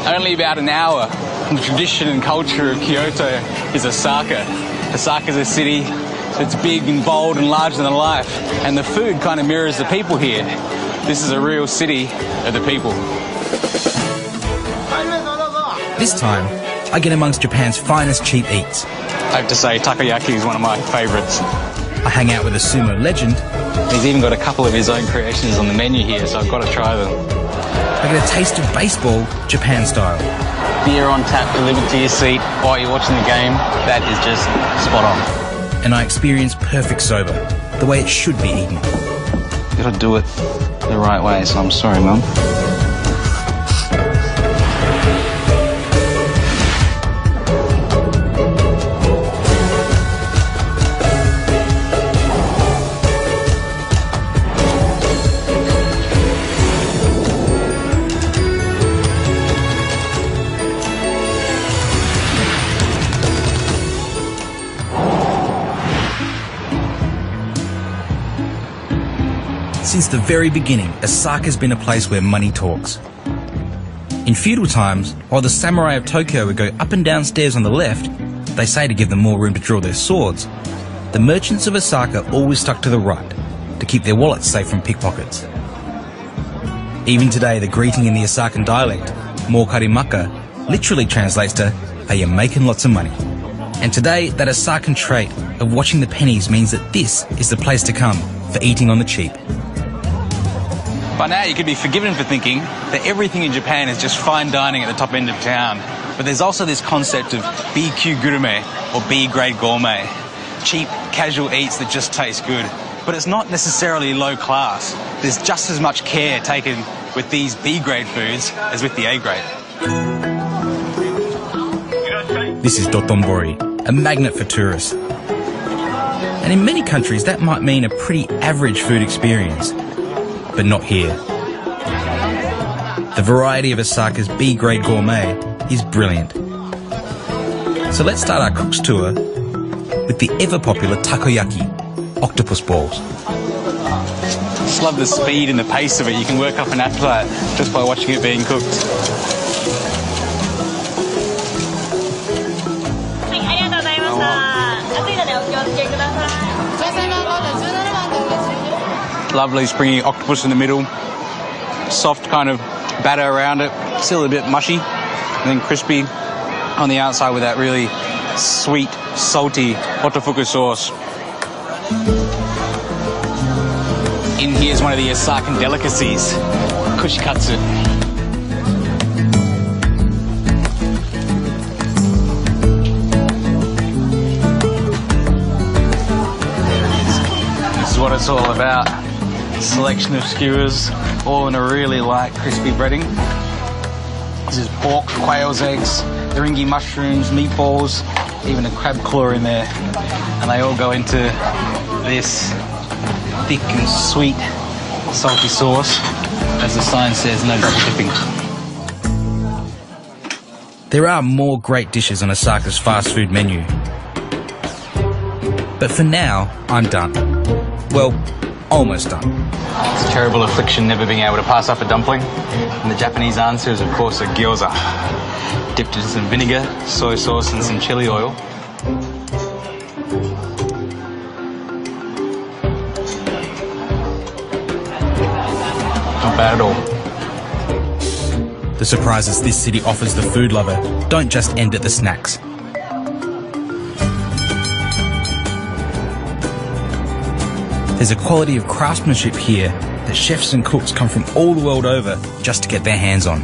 Only about an hour from the tradition and culture of Kyoto is Osaka. Osaka is a city that's big and bold and larger than life, and the food kind of mirrors the people here. This is a real city of the people. This time, I get amongst Japan's finest cheap eats. I have to say, takoyaki is one of my favourites. I hang out with a sumo legend. He's even got a couple of his own creations on the menu here, so I've got to try them. I get a taste of baseball, Japan style. Beer on tap delivered to your seat while you're watching the game. That is just spot on. And I experience perfect soba, the way it should be eaten. You've got to do it the right way, so I'm sorry, Mum. Since the very beginning, Osaka's been a place where money talks. In feudal times, while the samurai of Tokyo would go up and down stairs on the left, they say to give them more room to draw their swords, the merchants of Osaka always stuck to the right, to keep their wallets safe from pickpockets. Even today, the greeting in the Osakan dialect, mo karimaka, literally translates to, are you making lots of money? And today, that Osakan trait of watching the pennies means that this is the place to come for eating on the cheap. By now you could be forgiven for thinking that everything in Japan is just fine dining at the top end of town. But there's also this concept of B-級gourmet or B-grade gourmet. Cheap, casual eats that just taste good. But it's not necessarily low class. There's just as much care taken with these B-grade foods as with the A-grade. This is dotonbori, a magnet for tourists. And in many countries that might mean a pretty average food experience. But not here. The variety of Osaka's B-grade gourmet is brilliant. So let's start our cook's tour with the ever-popular takoyaki, octopus balls. Just love the speed and the pace of it. You can work up an appetite just by watching it being cooked. Lovely springy octopus in the middle, soft kind of batter around it, still a bit mushy, and then crispy on the outside with that really sweet, salty otofuku sauce. In here is one of the Osakan delicacies, kushikatsu. This is what it's all about. Selection of skewers, all in a really light, crispy breading. This is pork, quail's eggs, eringi mushrooms, meatballs, even a crab claw in there. And they all go into this thick and sweet, salty sauce. As the sign says, no double dipping. There are more great dishes on Osaka's fast food menu. But for now, I'm done. Well, almost done. It's a terrible affliction never being able to pass up a dumpling. And the Japanese answer is, of course, a gyoza. Dipped in some vinegar, soy sauce and some chili oil. Not bad at all. The surprises this city offers the food lover don't just end at the snacks. There's a quality of craftsmanship here that chefs and cooks come from all the world over just to get their hands on.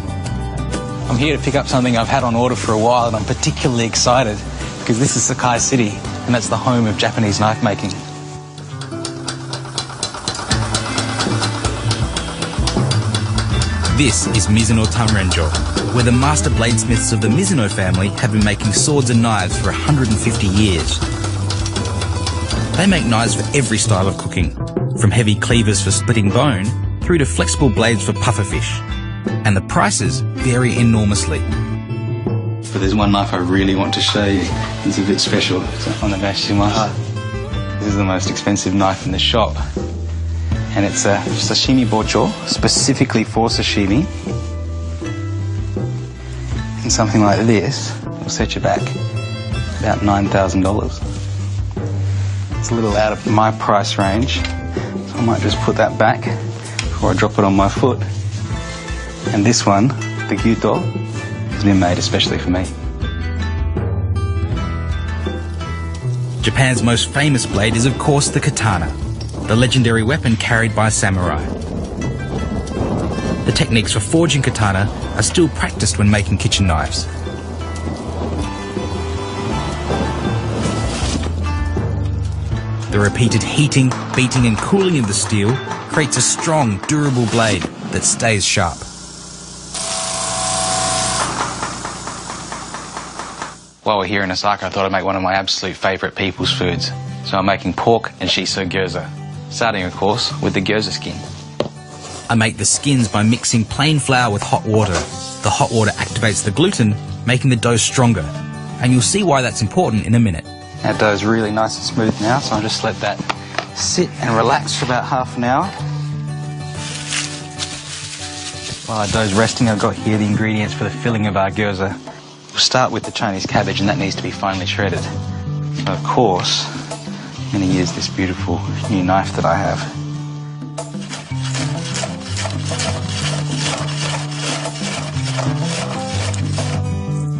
I'm here to pick up something I've had on order for a while, and I'm particularly excited because this is Sakai City, and that's the home of Japanese knife making. This is Mizuno Tanrenjo, where the master bladesmiths of the Mizuno family have been making swords and knives for 150 years. They make knives for every style of cooking, from heavy cleavers for splitting bone through to flexible blades for pufferfish. And the prices vary enormously. But there's one knife I really want to show you. It's a bit special. On the Nashima. This is the most expensive knife in the shop. And it's a sashimi bocho, specifically for sashimi. And something like this will set you back about $9,000. It's a little out of my price range, so I might just put that back before I drop it on my foot. And this one, the gyuto, has been made especially for me. Japan's most famous blade is of course the katana, the legendary weapon carried by samurai. The techniques for forging katana are still practiced when making kitchen knives. The repeated heating, beating and cooling of the steel creates a strong, durable blade that stays sharp. While we're here in Osaka, I thought I'd make one of my absolute favourite people's foods. So I'm making pork and shiso gyoza, starting of course with the gyoza skin. I make the skins by mixing plain flour with hot water. The hot water activates the gluten, making the dough stronger. And you'll see why that's important in a minute. That dough's really nice and smooth now, so I'll just let that sit and relax for about half an hour. While our dough's resting, I've got here the ingredients for the filling of our gyoza. We'll start with the Chinese cabbage, and that needs to be finely shredded. So of course, I'm going to use this beautiful new knife that I have.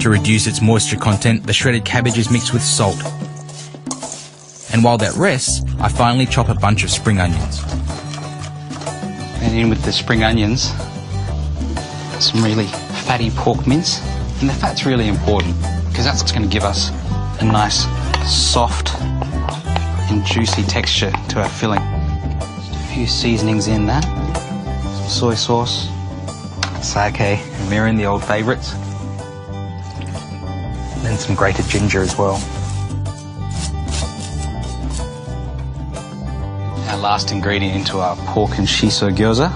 To reduce its moisture content, the shredded cabbage is mixed with salt. And while that rests, I finally chop a bunch of spring onions. And in with the spring onions, some really fatty pork mince. And the fat's really important because that's what's going to give us a nice, soft and juicy texture to our filling. Just a few seasonings in that. Some soy sauce, sake and mirin, the old favourites. And some grated ginger as well. Our last ingredient into our pork and shiso gyoza,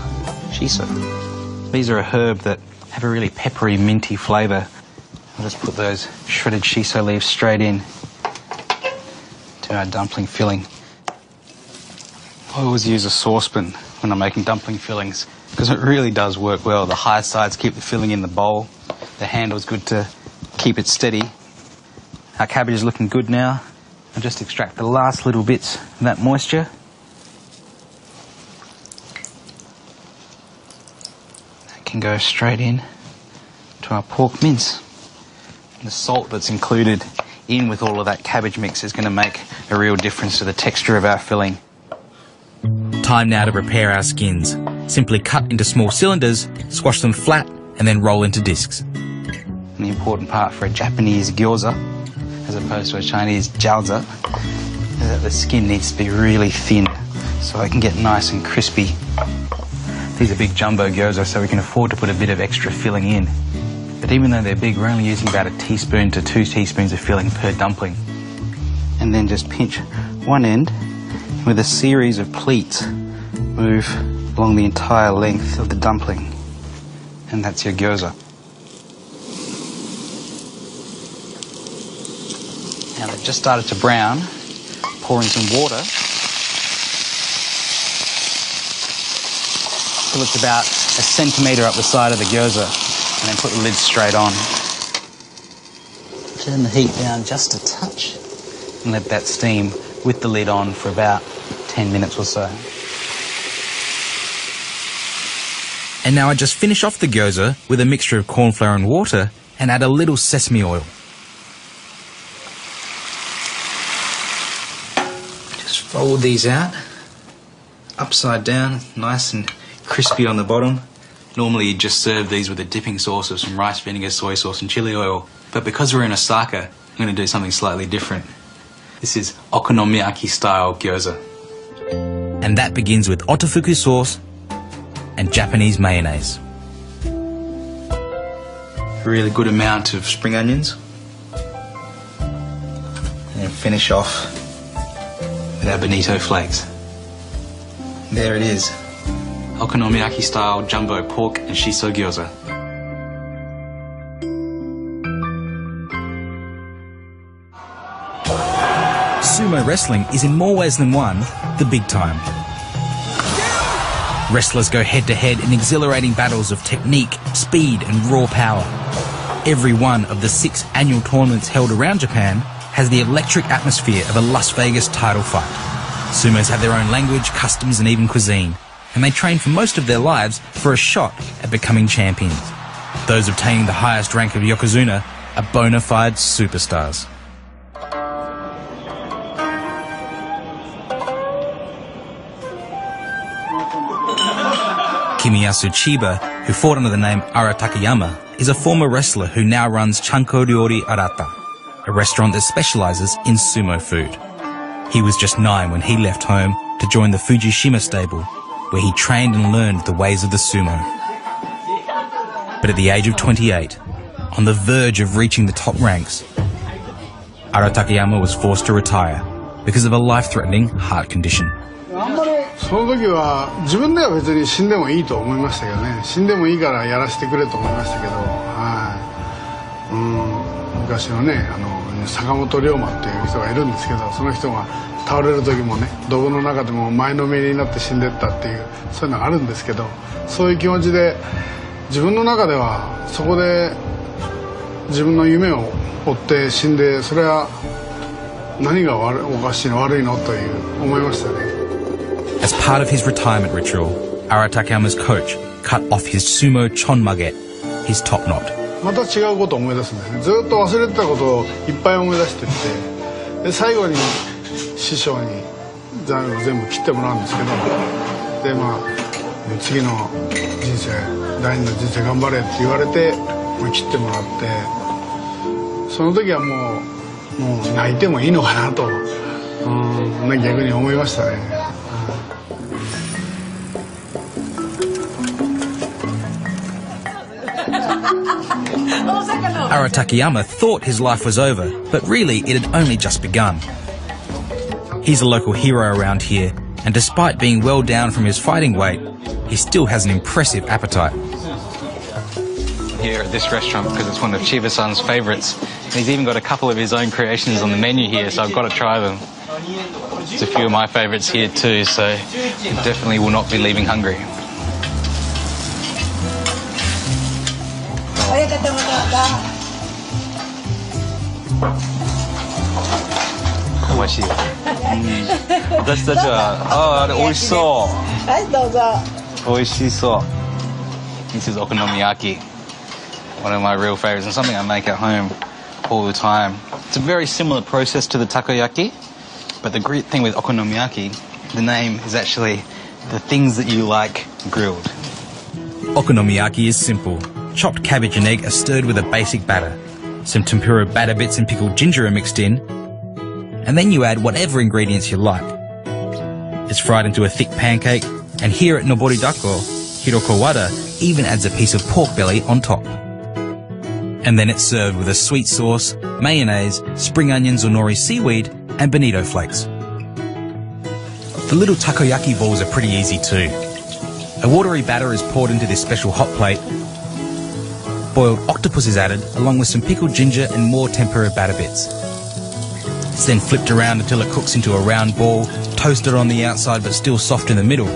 shiso. These are a herb that have a really peppery, minty flavour. I'll just put those shredded shiso leaves straight in to our dumpling filling. I always use a saucepan when I'm making dumpling fillings because it really does work well. The high sides keep the filling in the bowl. The handle's good to keep it steady. Our cabbage is looking good now. I'll just extract the last little bits of that moisture. That can go straight in to our pork mince. The salt that's included in with all of that cabbage mix is going to make a real difference to the texture of our filling. Time now to prepare our skins. Simply cut into small cylinders, squash them flat, and then roll into discs. And the important part for a Japanese gyoza, as opposed to a Chinese jiaozi, is that the skin needs to be really thin so it can get nice and crispy. These are big jumbo gyoza, so we can afford to put a bit of extra filling in. But even though they're big, we're only using about 1 teaspoon to 2 teaspoons of filling per dumpling. And then just pinch one end with a series of pleats. Move along the entire length of the dumpling. And that's your gyoza. Now they've just started to brown. Pour in some water till it's about 1 centimetre up the side of the gyoza. And then put the lid straight on. Turn the heat down just a touch and let that steam with the lid on for about 10 minutes or so. And now I just finish off the gyoza with a mixture of corn flour and water and add a little sesame oil. Just fold these out, upside down, nice and crispy on the bottom. Normally you'd just serve these with a dipping sauce of some rice vinegar, soy sauce and chili oil. But because we're in Osaka, I'm going to do something slightly different. This is okonomiyaki style gyoza. And that begins with otofuku sauce and Japanese mayonnaise. A really good amount of spring onions. And then finish off with our bonito flakes. There it is. Okonomiyaki style jumbo pork and shiso gyoza. Sumo wrestling is in more ways than one the big time. Wrestlers go head to head in exhilarating battles of technique, speed and raw power. every one of the 6 annual tournaments held around Japan has the electric atmosphere of a Las Vegas title fight. Sumos have their own language, customs and even cuisine, and they train for most of their lives for a shot at becoming champions. Those obtaining the highest rank of Yokozuna are bona fide superstars. Kimiyasu Chiba, who fought under the name Ara Takayama, is a former wrestler who now runs Chanko Ryori Arata, a restaurant that specialises in sumo food. He was just 9 when he left home to join the Fujishima stable, where he trained and learned the ways of the sumo. But at the age of 28, on the verge of reaching the top ranks, Ara Takayama was forced to retire because of a life-threatening heart condition. その時は自分では別に死んでもいいと思いましたけどね。死んでもいいからやらせてくれと思いましたけど、昔のね、坂本龍馬っていう人がいるんですけど、その人が倒れる時もね、ドブの中でも前のめりになって死んでったっていう、そういうのがあるんですけど、そういう気持ちで自分の中ではそこで自分の夢を追って死んで、それは何がおかしいの悪いのという思いましたね。As part of his retirement ritual, Ara Takayama's coach cut off his sumo chonmage, his top knot. また違うことを思い出すんですね。ずっと忘れてたことをいっぱい思い出してって、で最後に師匠に全部切ってもらうんですけど、で次の人生第二の人生頑張れって言われて切ってもらって、その時はもう泣いてもいいのかなと、逆に思いましたね。Ara Takayama thought his life was over, but really it had only just begun. He's a local hero around here, and despite being well down from his fighting weight, he still has an impressive appetite. Here at this restaurant because it's one of Chiba-san's favourites. He's even got a couple of his own creations on the menu here, so I've got to try them. There's a few of my favourites here too, so definitely will not be leaving hungry. This is okonomiyaki, one of my real favourites and something I make at home all the time. It's a very similar process to the takoyaki, but the great thing with okonomiyaki, the name is actually the things that you like grilled. Okonomiyaki is simple. Chopped cabbage and egg are stirred with a basic batter. Some tempura batter bits and pickled ginger are mixed in, and then you add whatever ingredients you like. It's fried into a thick pancake, and here at Nobori Dako, Hiroko Wada even adds a piece of pork belly on top. And then it's served with a sweet sauce, mayonnaise, spring onions or nori seaweed, and bonito flakes. The little takoyaki balls are pretty easy too. A watery batter is poured into this special hot plate. Boiled octopus is added, along with some pickled ginger and more tempura batter bits. It's then flipped around until it cooks into a round ball, toasted on the outside but still soft in the middle.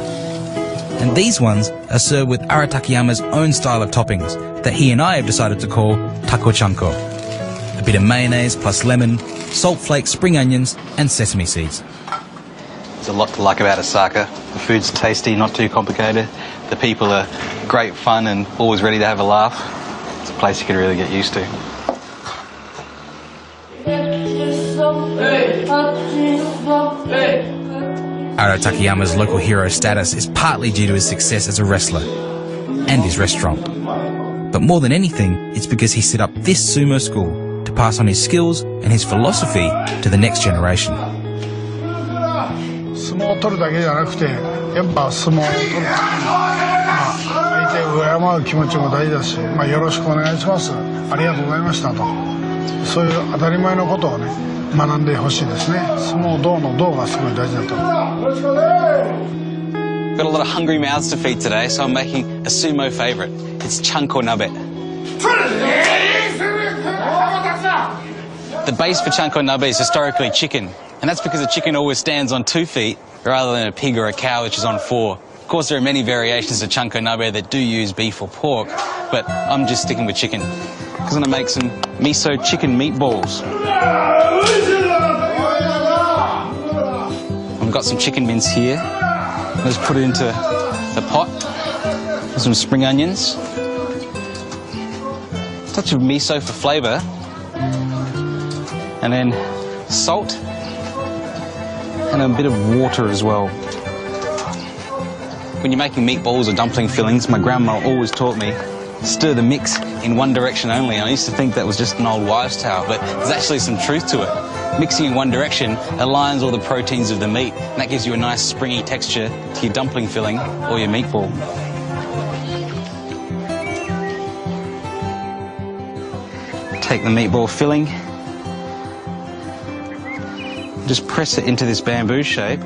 And these ones are served with Ara Takayama's own style of toppings that he and I have decided to call tako chanko. A bit of mayonnaise plus lemon, salt flakes, spring onions and sesame seeds. There's a lot to like about Osaka. The food's tasty, not too complicated. The people are great fun and always ready to have a laugh. It's a place you could really get used to. Ara Takayama's local hero status is partly due to his success as a wrestler and his restaurant. But more than anything, it's because he set up this sumo school to pass on his skills and his philosophy to the next generation. 相撲を取るだけじゃなくて、やっぱ相撲を取る。相手を敬う気持ちも大事だし、よろしくお願いします。ありがとうございましたと。そういう当たり前のことをね、学んでほしいですね。相撲道の道がすごい大事だと思う。Got a lot of hungry mouths to feed today, so I'm making a sumo favourite. It's chanko nabe. The base for chanko nabe is historically chicken, and that's because a chicken always stands on 2 feet rather than a pig or a cow which is on 4. course, there are many variations of chanko nabe that do use beef or pork, but I'm just sticking with chicken. I'm going to make some miso chicken meatballs. I've got some chicken mince here. Let's put it into the pot with some spring onions. A touch of miso for flavour. And then salt. And a bit of water as well. When you're making meatballs or dumpling fillings, my grandma always taught me, stir the mix in one direction only. And I used to think that was just an old wives' tale, but there's actually some truth to it. Mixing in one direction aligns all the proteins of the meat, and that gives you a nice springy texture to your dumpling filling or your meatball. Take the meatball filling, just press it into this bamboo shape.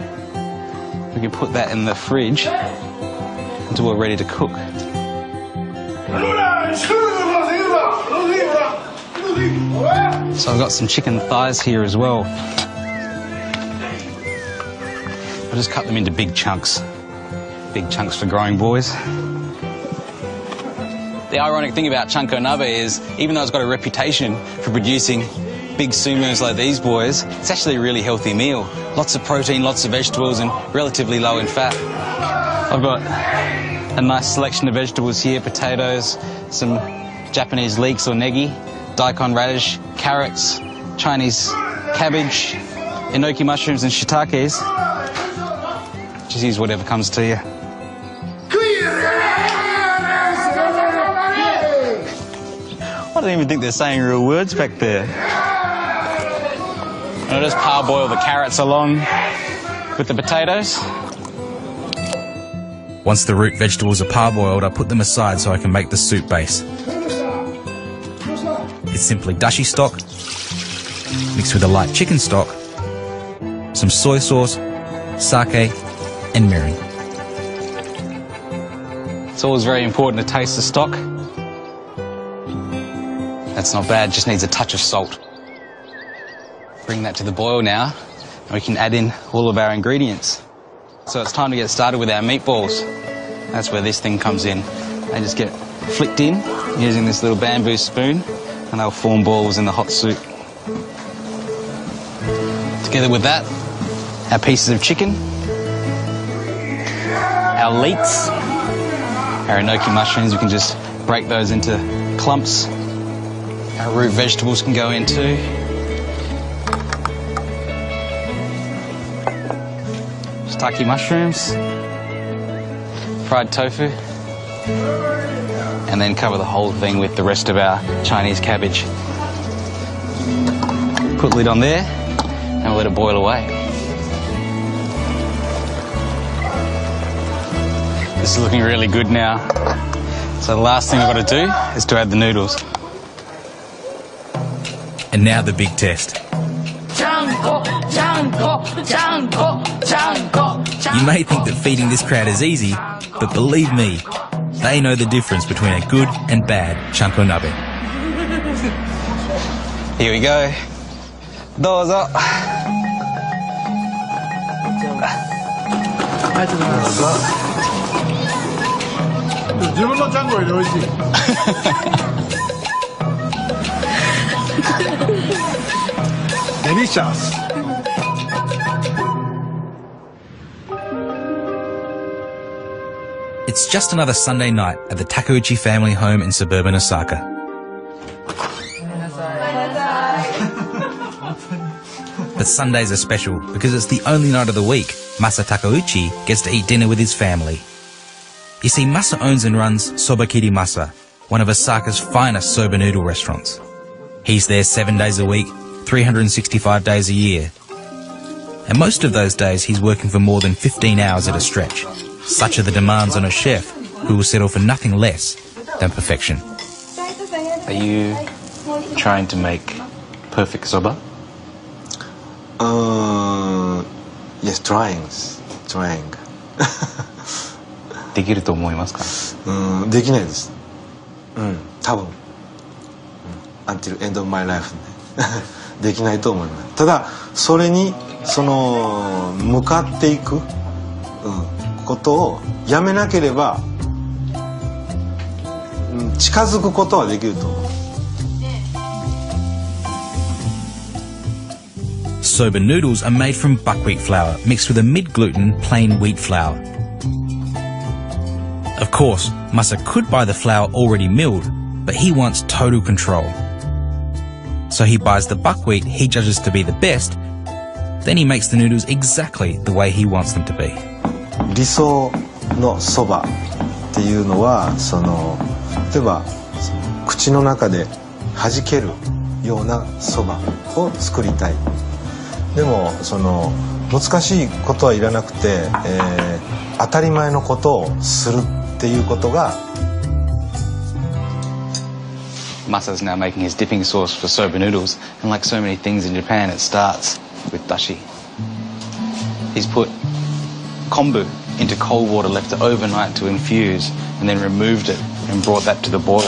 We can put that in the fridge until we're ready to cook. So I've got some chicken thighs here as well. I'll just cut them into big chunks. Big chunks for growing boys. The ironic thing about chanko nabe is, even though it's got a reputation for producing big sumos like these boys, it's actually a really healthy meal. Lots of protein, lots of vegetables, and relatively low in fat. I've got a nice selection of vegetables here, potatoes, some Japanese leeks or negi, daikon radish, carrots, Chinese cabbage, enoki mushrooms and shiitakes. Just use whatever comes to you. I don't even think they're saying real words back there. And I'll just parboil the carrots along with the potatoes. Once the root vegetables are parboiled, I put them aside so I can make the soup base. It's simply dashi stock, mixed with a light chicken stock, some soy sauce, sake, and mirin. It's always very important to taste the stock. That's not bad, just needs a touch of salt. Bring that to the boil now, and we can add in all of our ingredients. So it's time to get started with our meatballs. That's where this thing comes in. They just get flicked in using this little bamboo spoon, and they'll form balls in the hot soup. Together with that, our pieces of chicken, our leeks, our enoki mushrooms, we can just break those into clumps. Our root vegetables can go in too. Shiitake mushrooms, fried tofu, and then cover the whole thing with the rest of our Chinese cabbage. Put the lid on there and we'll let it boil away. This is looking really good now. So the last thing I've got to do is to add the noodles. And now the big test. You may think that feeding this crowd is easy, but believe me, they know the difference between a good and bad chanko nabe. Here we go. Dozo. Delicious. It's just another Sunday night at the Takeuchi family home in suburban Osaka. But Sundays are special because it's the only night of the week Masa Takeuchi gets to eat dinner with his family. You see, Masa owns and runs Sobakiri Masa, one of Osaka's finest soba noodle restaurants. He's there 7 days a week, 365 days a year. And most of those days he's working for more than 15 hours at a stretch. Such are the demands on a chef who will settle for nothing less than perfection. Are you trying to make perfect soba? Yes, trying. できると思いますか？できないです。多分。until end of my life ね。できないと思います。ただそれに向かっていく、ことをやめなければ、近づくことはできると思う。Soba noodles are made from buckwheat flour mixed with a mid-gluten plain wheat flour. Of course, Masa could buy the flour already milled, but he wants total control. So he buys the buckwheat he judges to be the best, then he makes the noodles exactly the way he wants them to be. 理想のそばっていうのは例えば口の中で弾けるようなそばを作りたい。でも難しいことはいらなくて、当たり前のことをするっていうことが。Masa's now making his dipping sauce for soba noodles, and like so many things in Japan, it starts with dashi. He's put kombu into cold water, left it overnight to infuse, and then removed it and brought that to the boil.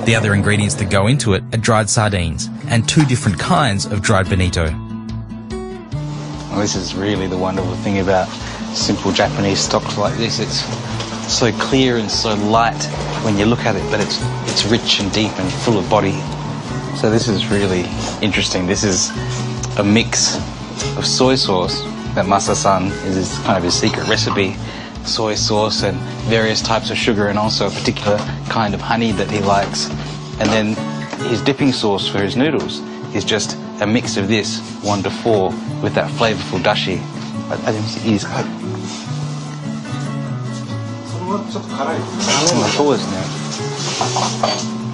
The other ingredients that go into it are dried sardines and 2 different kinds of dried bonito. Well, this is really the wonderful thing about simple Japanese stocks like this. It's so clear and so light when you look at it, but it's rich and deep and full of body. So this is really interesting. This is a mix of soy sauce that Masa-san is kind of his secret recipe. Soy sauce and various types of sugar, and also a particular kind of honey that he likes. And then his dipping sauce for his noodles is just a mix of this 1 to 4 with that flavorful dashi. I didn't see these.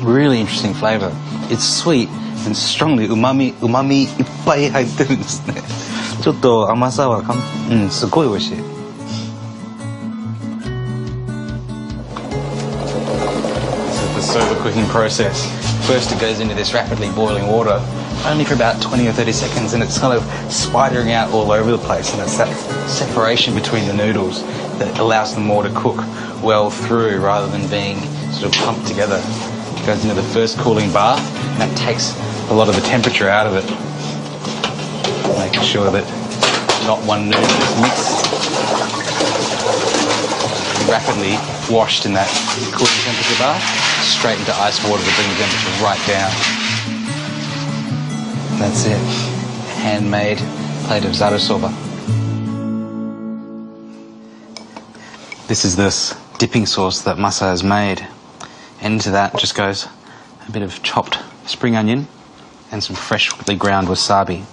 Really interesting flavor. It's sweet and strongly umami いっぱい入ってるんですね。ちょっと甘さはすごい美味しい。This is the soba cooking process. First it goes into this rapidly boiling water, only for about 20 or 30 seconds, and it's kind of spidering out all over the place, and it's that separation between the noodles that allows them more to cook well through rather than being sort of clumped together. It goes into the first cooling bath, and that takes a lot of the temperature out of it, making sure that not one noodle is mixed. Rapidly washed in that cooling temperature bath, straight into ice water to bring the temperature right down. That's it. Handmade plate of zaru soba. This is this dipping sauce that Masa has made. And into that just goes a bit of chopped spring onion and some freshly ground wasabi.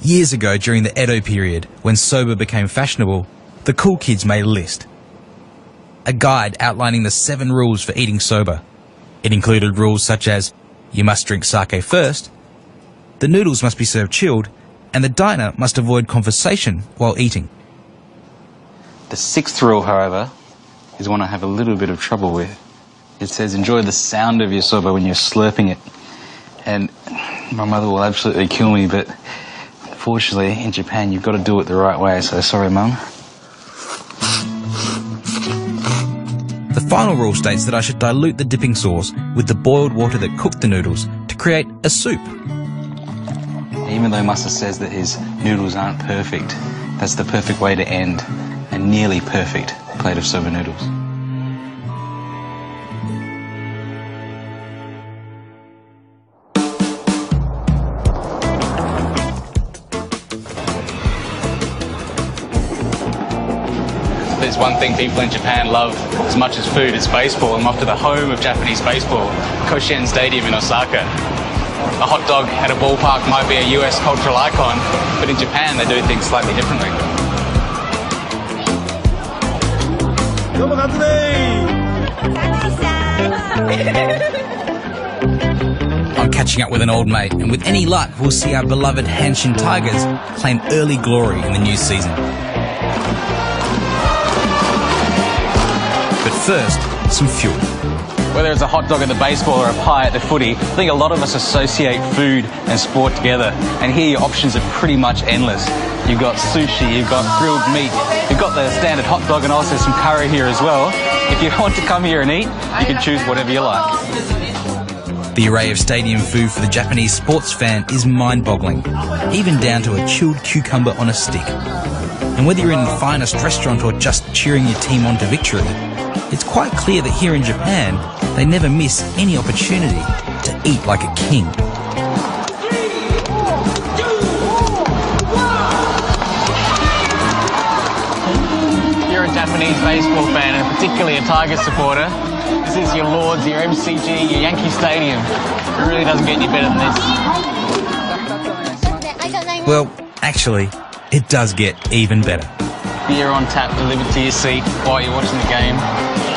Years ago, during the Edo period, when soba became fashionable, the cool kids made a list. A guide outlining the 7 rules for eating soba. It included rules such as, you must drink sake first, the noodles must be served chilled, and the diner must avoid conversation while eating. The 6th rule, however, is one I have a little bit of trouble with. It says, enjoy the sound of your soba when you're slurping it. And my mother will absolutely kill me, but unfortunately, in Japan, you've got to do it the right way, so sorry, Mum. The final rule states that I should dilute the dipping sauce with the boiled water that cooked the noodles to create a soup. Even though Masa says that his noodles aren't perfect, that's the perfect way to end a nearly perfect plate of soba noodles. There's one thing people in Japan love as much as food, it's baseball. I'm off to the home of Japanese baseball, Koshien Stadium in Osaka. A hot dog at a ballpark might be a US cultural icon, but in Japan they do things slightly differently. I'm catching up with an old mate, and with any luck, we'll see our beloved Hanshin Tigers claim early glory in the new season. But first, some fuel. Whether it's a hot dog at the baseball or a pie at the footy, I think a lot of us associate food and sport together. And here your options are pretty much endless. You've got sushi, you've got grilled meat, you've got the standard hot dog and also some curry here as well. If you want to come here and eat, you can choose whatever you like. The array of stadium food for the Japanese sports fan is mind-boggling, even down to a chilled cucumber on a stick. And whether you're in the finest restaurant or just cheering your team on to victory, it's quite clear that here in Japan, they never miss any opportunity to eat like a king. You're a Japanese baseball fan and particularly a Tigers supporter. This is your Lords, your MCG, your Yankee Stadium. It really doesn't get any better than this. Well, actually, it does get even better. Beer on tap delivered to your seat while you're watching the game.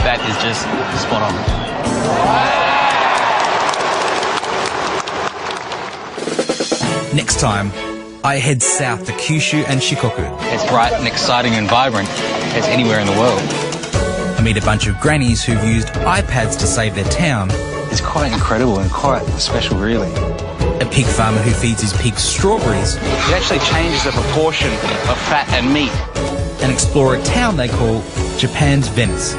That is just spot on. Next time, I head south to Kyushu and Shikoku. It's bright and exciting and vibrant as anywhere in the world. I meet a bunch of grannies who've used iPads to save their town. It's quite incredible and quite special, really. A pig farmer who feeds his pigs strawberries. It actually changes the proportion of fat and meat. And explore a town they call Japan's Venice.